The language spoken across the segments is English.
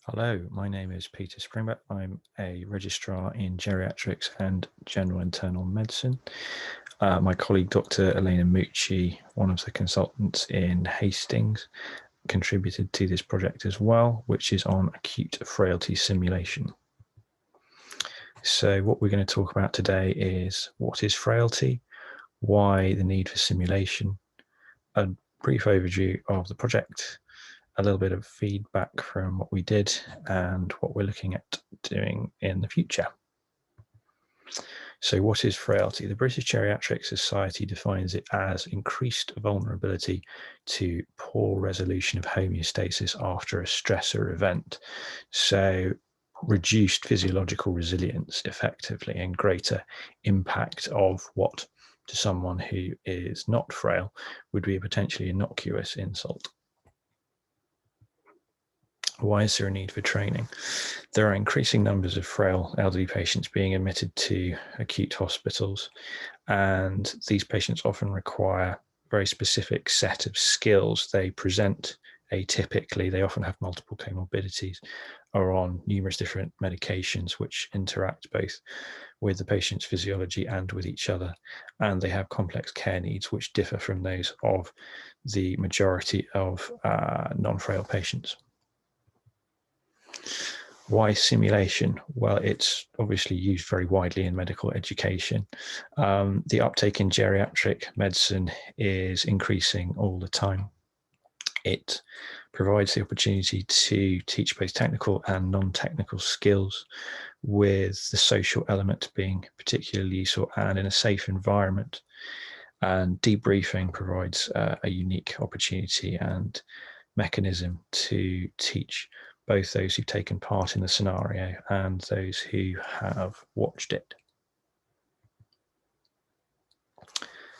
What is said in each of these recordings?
Hello, my name is Peter Springback. I'm a registrar in geriatrics and general internal medicine. My colleague, Dr. Elena Mucci, one of the consultants in Hastings, contributed to this project as well, which is on acute frailty simulation. So what we're going to talk about today is what is frailty, why the need for simulation, a brief overview of the project, a little bit of feedback from what we did and what we're looking at doing in the future. So what is frailty? The British Geriatric Society defines it as increased vulnerability to poor resolution of homeostasis after a stressor event. So reduced physiological resilience effectively and greater impact of what to someone who is not frail would be a potentially innocuous insult. Why is there a need for training? There are increasing numbers of frail elderly patients being admitted to acute hospitals, and these patients often require a very specific set of skills. They present atypically, they often have multiple comorbidities, are on numerous different medications which interact both with the patient's physiology and with each other, and they have complex care needs which differ from those of the majority of non-frail patients. Why simulation? Well, it's obviously used very widely in medical education. The uptake in geriatric medicine is increasing all the time. It provides the opportunity to teach both technical and non-technical skills, with the social element being particularly useful and in a safe environment. And debriefing provides a unique opportunity and mechanism to teach both those who've taken part in the scenario and those who have watched it.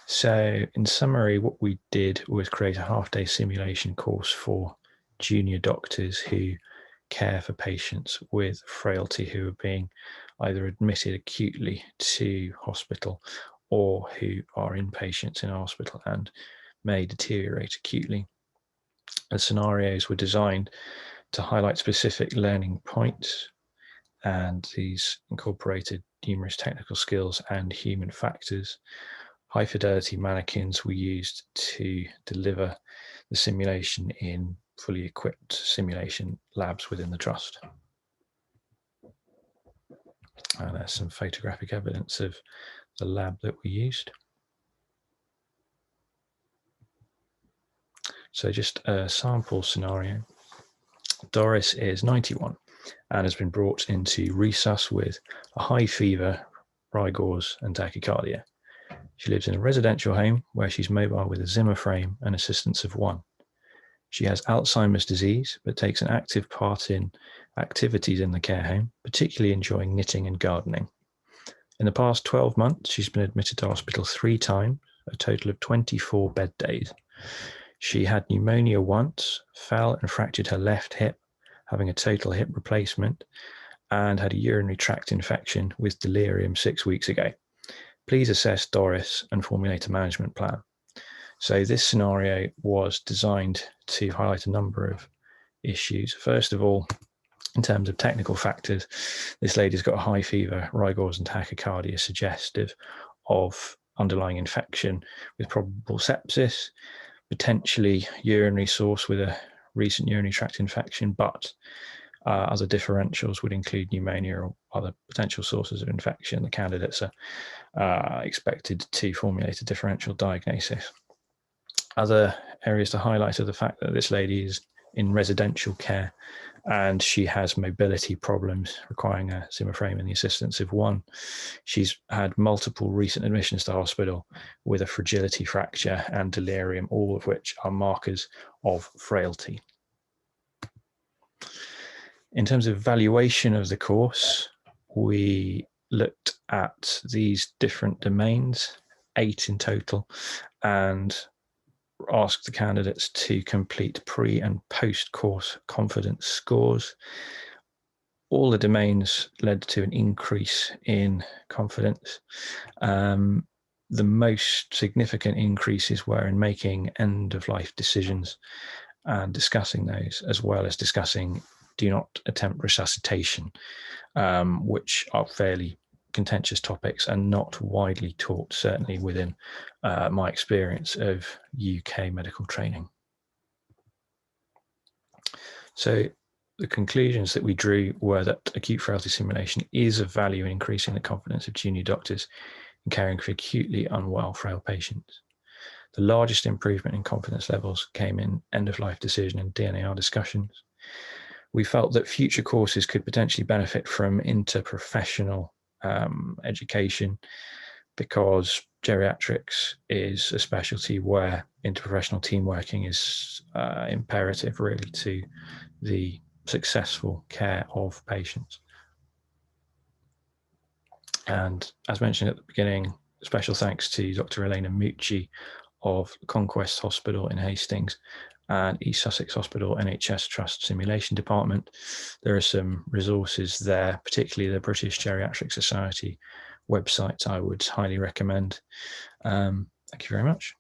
So in summary, what we did was create a half-day simulation course for junior doctors who care for patients with frailty who are being either admitted acutely to hospital or who are inpatients in hospital and may deteriorate acutely. The scenarios were designed to highlight specific learning points, and these incorporated numerous technical skills and human factors. High fidelity mannequins were used to deliver the simulation in fully equipped simulation labs within the trust. And there's some photographic evidence of the lab that we used. So just a sample scenario. Doris is 91 and has been brought into resus with a high fever, rigors, and tachycardia. She lives in a residential home where she's mobile with a Zimmer frame and assistance of one. She has Alzheimer's disease, but takes an active part in activities in the care home, particularly enjoying knitting and gardening. In the past 12 months, she's been admitted to hospital 3 times, a total of 24 bed days. She had pneumonia once, fell and fractured her left hip, having a total hip replacement, and had a urinary tract infection with delirium 6 weeks ago. Please assess Doris and formulate a management plan. So this scenario was designed to highlight a number of issues. First of all, in terms of technical factors, this lady's got a high fever, rigors and tachycardia, suggestive of underlying infection with probable sepsis, potentially urinary source with a recent urinary tract infection, but other differentials would include pneumonia or other potential sources of infection. The candidates are expected to formulate a differential diagnosis. Other areas to highlight are the fact that this lady is in residential care and she has mobility problems requiring a Zimmer frame and the assistance of one. She's had multiple recent admissions to hospital with a fragility fracture and delirium, all of which are markers of frailty. In terms of valuation of the course, we looked at these different domains, 8 in total, and asked the candidates to complete pre and post-course confidence scores. All the domains led to an increase in confidence. The most significant increases were in making end-of-life decisions and discussing those, as well as discussing do not attempt resuscitation, which are fairly contentious topics and not widely taught, certainly within my experience of UK medical training. So the conclusions that we drew were that acute frailty simulation is of value in increasing the confidence of junior doctors in caring for acutely unwell, frail patients. The largest improvement in confidence levels came in end-of-life decision and DNAR discussions. We felt that future courses could potentially benefit from interprofessional education, because geriatrics is a specialty where interprofessional team working is imperative, really, to the successful care of patients. And as mentioned at the beginning, special thanks to Dr. Elena Mucci of Conquest Hospital in Hastings and East Sussex Hospital NHS Trust Simulation Department. There are some resources there, particularly the British Geriatric Society website I would highly recommend. Thank you very much.